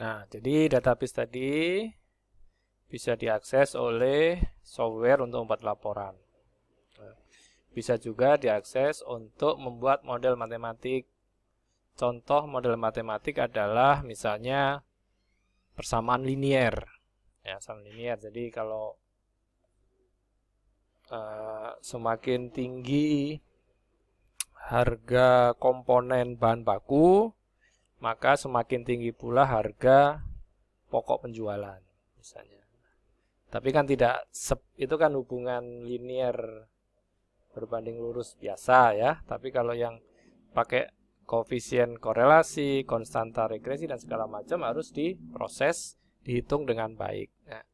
Nah, jadi database tadi bisa diakses oleh software untuk membuat laporan. Bisa juga diakses untuk membuat model matematik. Contoh model matematik adalah misalnya persamaan linier. Ya, persamaan linier. Jadi kalau semakin tinggi harga komponen bahan baku, maka semakin tinggi pula harga pokok penjualan misalnya. Tapi kan tidak, itu kan hubungan linier berbanding lurus biasa ya. Tapi kalau yang pakai koefisien korelasi, konstanta regresi dan segala macam harus diproses, dihitung dengan baik. Nah,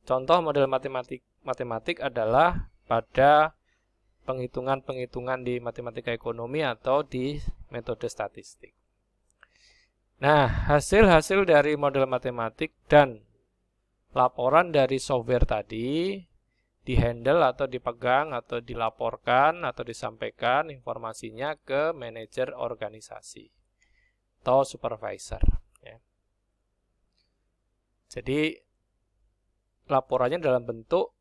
contoh model matematik adalah pada penghitungan-penghitungan di matematika ekonomi atau di metode statistik. Nah, hasil-hasil dari model matematik dan laporan dari software tadi dihandle atau dipegang atau dilaporkan atau disampaikan informasinya ke manajer organisasi atau supervisor. Ya. Jadi laporannya dalam bentuk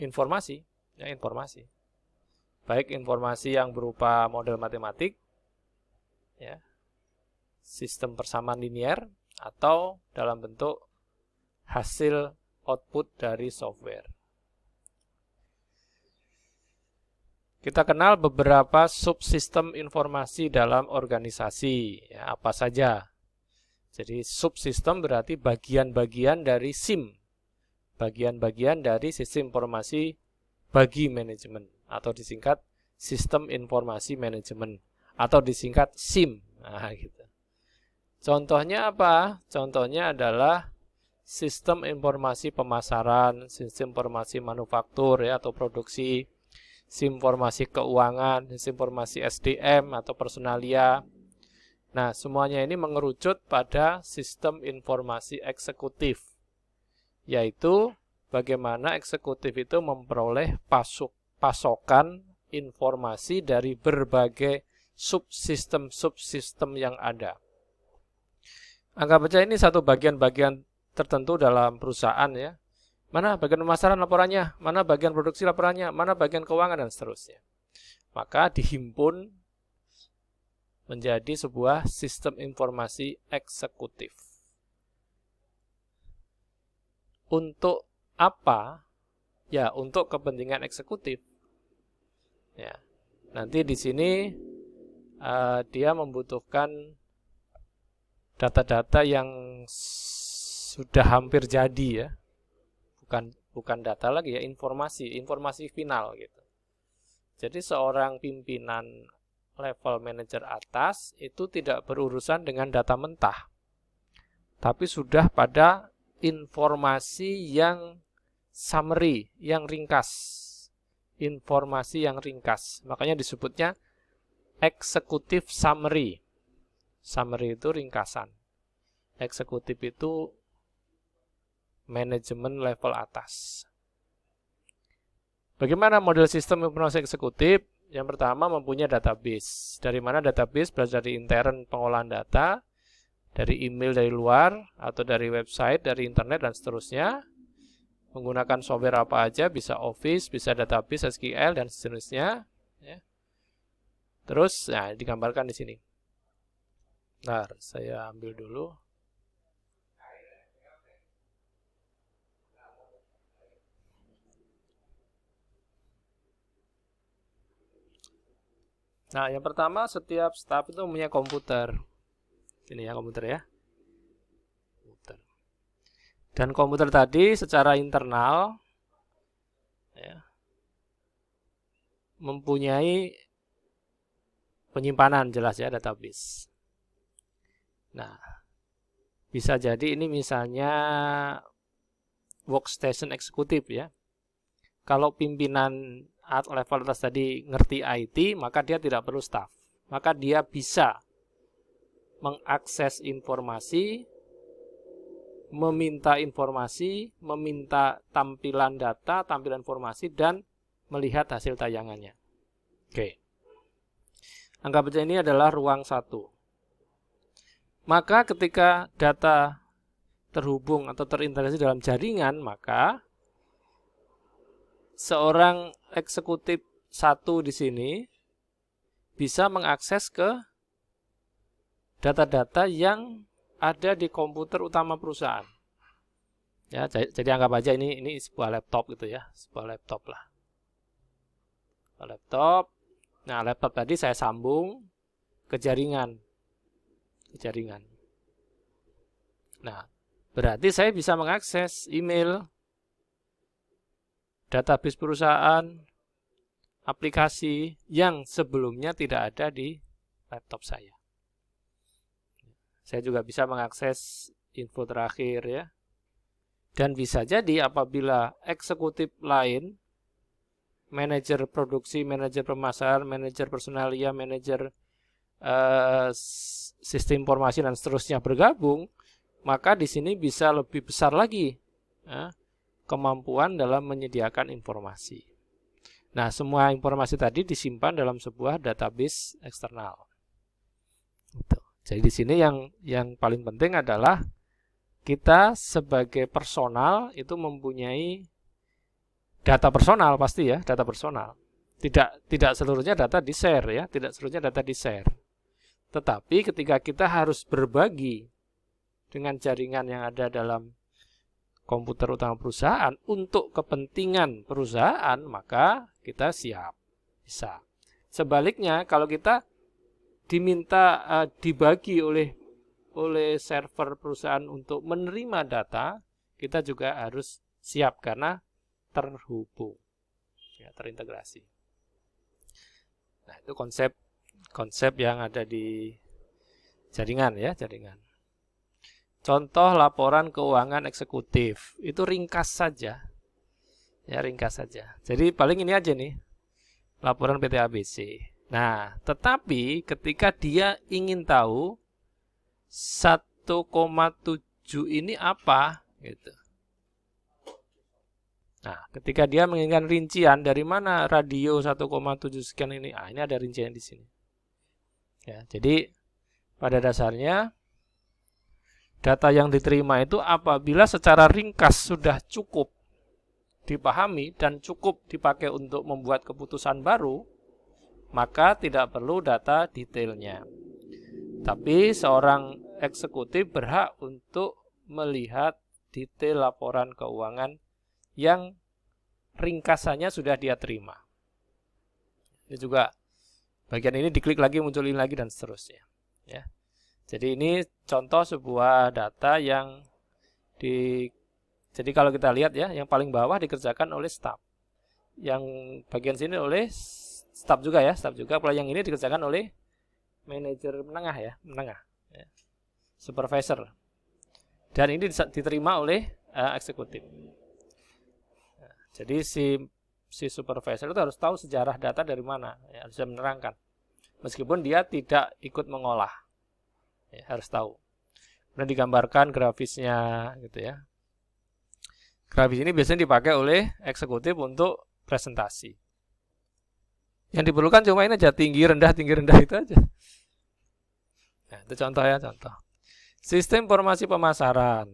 informasi, ya, informasi. Baik informasi yang berupa model matematik, ya, sistem persamaan linier, atau dalam bentuk hasil output dari software. Kita kenal beberapa subsistem informasi dalam organisasi. Ya, apa saja? Jadi subsistem berarti bagian-bagian dari SIM. Bagian-bagian dari sistem informasi bagi manajemen. Atau disingkat sistem informasi manajemen. Atau disingkat SIM. Nah, gitu. Contohnya apa? Contohnya adalah sistem informasi pemasaran, sistem informasi manufaktur ya, atau produksi, sistem informasi keuangan, sistem informasi SDM atau personalia. Nah, semuanya ini mengerucut pada sistem informasi eksekutif, yaitu bagaimana eksekutif itu memperoleh pasokan informasi dari berbagai subsistem-subsistem yang ada. Anggap saja ini satu bagian-bagian tertentu dalam perusahaan ya. Mana bagian pemasaran laporannya, mana bagian produksi laporannya, mana bagian keuangan dan seterusnya. Maka dihimpun menjadi sebuah sistem informasi eksekutif. Untuk apa? Ya, untuk kepentingan eksekutif. Ya. Nanti di sini dia membutuhkan data-data yang sudah hampir jadi ya. Bukan data lagi ya, informasi final gitu. Jadi seorang pimpinan level manajer atas itu tidak berurusan dengan data mentah. Tapi sudah pada informasi yang summary, yang ringkas. Informasi yang ringkas. Makanya disebutnya executive summary. Summary itu ringkasan. Eksekutif itu manajemen level atas. Bagaimana model sistem informasi eksekutif? Yang pertama mempunyai database. Dari mana database? Berasal dari intern pengolahan data, dari email dari luar, atau dari website, dari internet, dan seterusnya. Menggunakan software apa aja, bisa Office, bisa database, SQL, dan seterusnya. Terus, nah, digambarkan di sini. Nah, saya ambil dulu. Nah, yang pertama setiap staf itu punya komputer. Ini ya komputer ya. Dan komputer tadi secara internal ya, mempunyai penyimpanan jelas ya, database. Nah, bisa jadi ini misalnya workstation eksekutif ya. Kalau pimpinan level atas tadi ngerti IT, maka dia tidak perlu staff. Maka dia bisa mengakses informasi, meminta informasi, meminta tampilan data, tampilan informasi, dan melihat hasil tayangannya. Oke. Anggap saja ini adalah ruang 1. Maka ketika data terhubung atau terintegrasi dalam jaringan, maka seorang eksekutif satu di sini bisa mengakses ke data-data yang ada di komputer utama perusahaan. Ya, jadi anggap aja ini sebuah laptop gitu ya, sebuah laptop lah. Laptop. Nah, laptop tadi saya sambung ke jaringan. Nah, berarti saya bisa mengakses email, database perusahaan, aplikasi yang sebelumnya tidak ada di laptop saya. Saya juga bisa mengakses info terakhir ya. Dan bisa jadi apabila eksekutif lain, manajer produksi, manajer pemasaran, manajer personalia, manajer sistem informasi dan seterusnya bergabung, maka di sini bisa lebih besar lagi kemampuan dalam menyediakan informasi. Nah, semua informasi tadi disimpan dalam sebuah database eksternal. Jadi di sini yang paling penting adalah kita sebagai personal itu mempunyai data personal pasti ya, data personal. Tidak seluruhnya data di-share ya, tidak seluruhnya data di-share. Tetapi ketika kita harus berbagi dengan jaringan yang ada dalam komputer utama perusahaan untuk kepentingan perusahaan, maka kita siap, bisa. Sebaliknya kalau kita diminta dibagi oleh server perusahaan untuk menerima data, kita juga harus siap karena terhubung, ya, terintegrasi. Nah, itu konsep yang ada di jaringan ya, jaringan. Contoh laporan keuangan eksekutif, itu ringkas saja. Ya, ringkas saja. Jadi paling ini aja nih, laporan PT ABC. Nah, tetapi ketika dia ingin tahu 1,7 ini apa gitu. Nah, ketika dia menginginkan rincian dari mana radio 1,7 sekian ini, ini ada rincian di sini. Ya, jadi pada dasarnya data yang diterima itu apabila secara ringkas sudah cukup dipahami dan cukup dipakai untuk membuat keputusan baru, maka tidak perlu data detailnya. Tapi seorang eksekutif berhak untuk melihat detail laporan keuangan yang ringkasannya sudah dia terima. Ini juga bagian ini diklik lagi, munculin lagi dan seterusnya. Ya. Jadi ini contoh sebuah data yang jadi kalau kita lihat ya, yang paling bawah dikerjakan oleh staf. Yang bagian sini oleh staf juga ya, staf juga. Kalau yang ini dikerjakan oleh manajer menengah ya, ya. Supervisor. Dan ini diterima oleh eksekutif. Jadi si supervisor itu harus tahu sejarah data dari mana, ya, harus menerangkan. Meskipun dia tidak ikut mengolah, ya, harus tahu. Kemudian digambarkan grafisnya, gitu ya. Grafis ini biasanya dipakai oleh eksekutif untuk presentasi. Yang diperlukan cuma ini aja, tinggi rendah itu aja. Nah, itu contoh ya, contoh. Sistem informasi pemasaran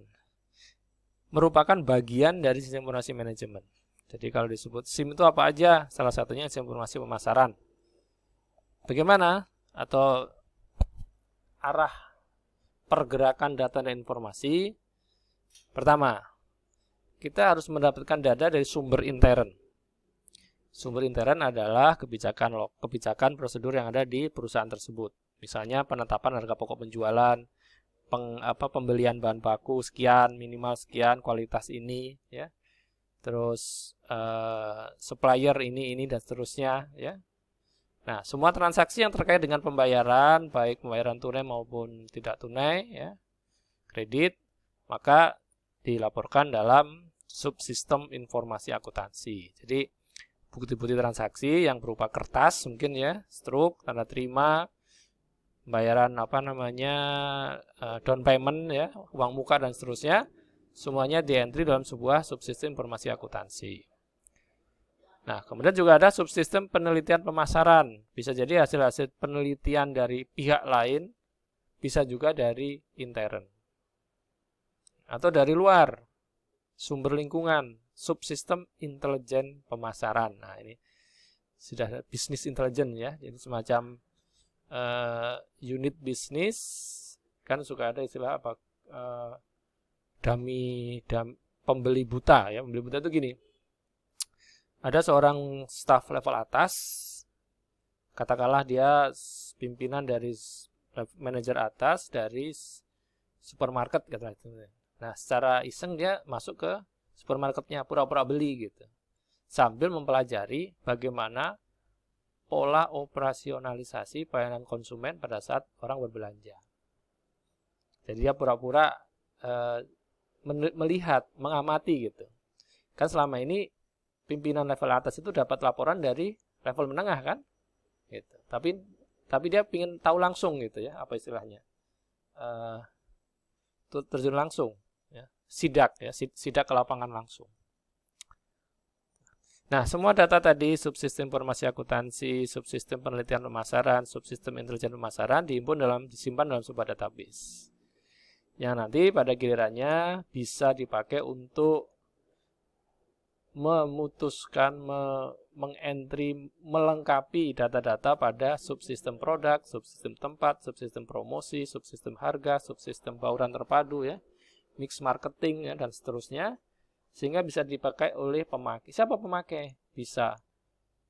merupakan bagian dari sistem informasi manajemen. Jadi kalau disebut SIM itu apa aja? Salah satunya sistem informasi pemasaran. Bagaimana atau arah pergerakan data dan informasi? Pertama, kita harus mendapatkan data dari sumber intern. Sumber intern adalah kebijakan prosedur yang ada di perusahaan tersebut. Misalnya penetapan harga pokok penjualan, pembelian bahan baku sekian, minimal sekian, kualitas ini, ya. Terus supplier ini dan seterusnya, ya. Nah, semua transaksi yang terkait dengan pembayaran, baik pembayaran tunai maupun tidak tunai, ya, kredit, maka dilaporkan dalam subsistem informasi akuntansi. Jadi bukti-bukti transaksi yang berupa kertas mungkin ya, struk, tanda terima, pembayaran down payment ya, uang muka dan seterusnya, semuanya di-entry dalam sebuah subsistem informasi akuntansi. Nah, kemudian juga ada subsistem penelitian pemasaran. Bisa jadi hasil-hasil penelitian dari pihak lain bisa juga dari intern. Atau dari luar, sumber lingkungan, subsistem intelijen pemasaran. Nah, ini sudah bisnis intelijen ya, jadi semacam unit bisnis, kan suka ada istilah apa, pembeli buta ya. Pembeli buta itu gini, ada seorang staf level atas, katakanlah dia pimpinan dari manajer atas dari supermarket kata itu. Nah, secara iseng dia masuk ke supermarketnya, pura-pura beli gitu, sambil mempelajari bagaimana pola operasionalisasi pelayanan konsumen pada saat orang berbelanja. Jadi dia pura-pura melihat, mengamati gitu. Kan selama ini pimpinan level atas itu dapat laporan dari level menengah kan, gitu. Tapi dia ingin tahu langsung gitu ya, apa istilahnya, terjun langsung, ya. Sidak ke lapangan langsung. Nah, semua data tadi, subsistem informasi akuntansi, subsistem penelitian pemasaran, subsistem intelijen pemasaran disimpan dalam sebuah database. Yang nanti pada gilirannya bisa dipakai untuk memutuskan, mengentry, melengkapi data-data pada subsistem produk, subsistem tempat, subsistem promosi, subsistem harga, subsistem bauran terpadu ya, mix marketing ya, dan seterusnya. Sehingga bisa dipakai oleh pemakai. Siapa pemakai? Bisa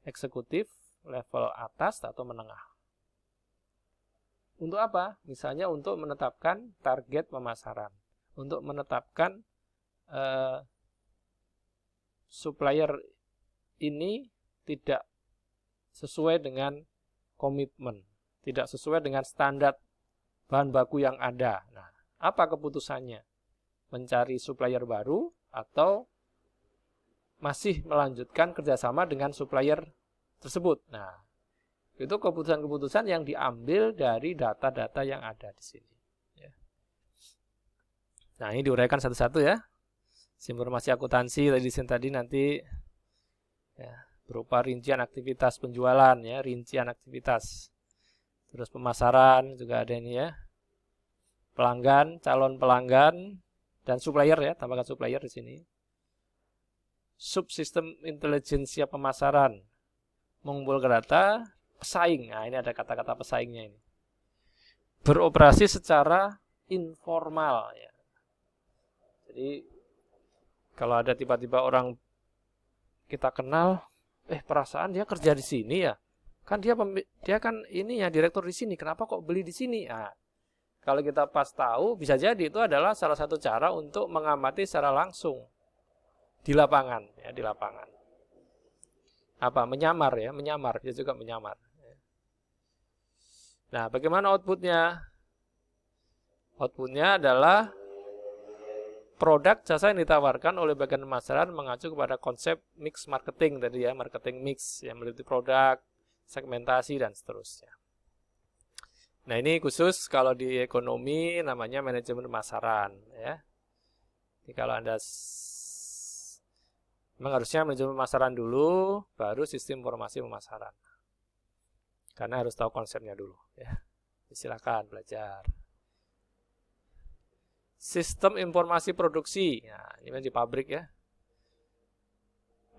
eksekutif, level atas atau menengah. Untuk apa? Misalnya untuk menetapkan target pemasaran. Untuk menetapkan supplier ini tidak sesuai dengan komitmen. Tidak sesuai dengan standar bahan baku yang ada. Nah, apa keputusannya? Mencari supplier baru atau masih melanjutkan kerjasama dengan supplier tersebut. Nah, itu keputusan-keputusan yang diambil dari data-data yang ada di sini. Ya. Nah, ini diuraikan satu-satu ya. Informasi akuntansi tadi nanti ya, berupa rincian aktivitas penjualan ya, rincian aktivitas. Terus pemasaran juga ada ini ya. Pelanggan, calon pelanggan, dan supplier ya, tambahkan supplier di sini. Subsistem intelijensia pemasaran, mengumpulkan data, pesaing. Nah, ini ada kata-kata pesaingnya ini. Beroperasi secara informal ya. Jadi kalau ada tiba-tiba orang kita kenal, perasaan dia kerja di sini ya. Kan dia kan ini ya direktur di sini. Kenapa kok beli di sini? Nah, kalau kita pas tahu, bisa jadi itu adalah salah satu cara untuk mengamati secara langsung di lapangan, ya, di lapangan. Apa? Menyamar ya, dia juga menyamar. Nah, bagaimana outputnya? Outputnya adalah produk jasa yang ditawarkan oleh bagian pemasaran mengacu kepada konsep mix marketing tadi ya, marketing mix, yang meliputi produk, segmentasi, dan seterusnya. Nah, ini khusus kalau di ekonomi namanya manajemen pemasaran ya. Jadi kalau Anda memang harusnya manajemen pemasaran dulu, baru sistem informasi pemasaran. Karena harus tahu konsepnya dulu ya. Silakan belajar. Sistem informasi produksi. Nah, ini di pabrik ya.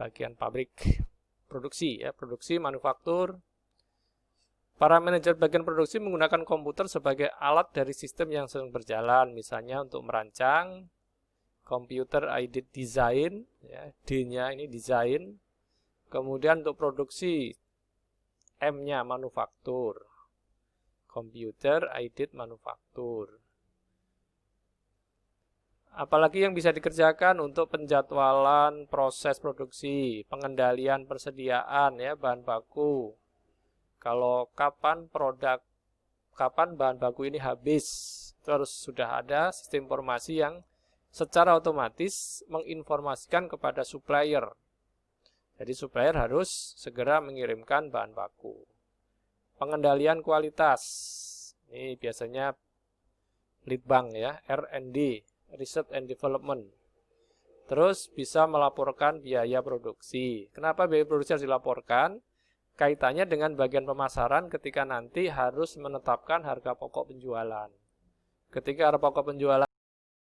Bagian pabrik produksi ya, produksi manufaktur. Para manajer bagian produksi menggunakan komputer sebagai alat dari sistem yang sedang berjalan, misalnya untuk merancang, computer aided design, ya, D-nya ini desain, kemudian untuk produksi, M-nya manufaktur, computer aided manufaktur. Apalagi yang bisa dikerjakan untuk penjadwalan proses produksi, pengendalian persediaan ya bahan baku. Kalau kapan bahan baku ini habis, itu harus sudah ada sistem informasi yang secara otomatis menginformasikan kepada supplier. Jadi supplier harus segera mengirimkan bahan baku. Pengendalian kualitas, ini biasanya Litbang ya, R&D, Research and Development. Terus bisa melaporkan biaya produksi. Kenapa biaya produksi harus dilaporkan? kaitannya dengan bagian pemasaran ketika nanti harus menetapkan harga pokok penjualan. Ketika harga pokok penjualan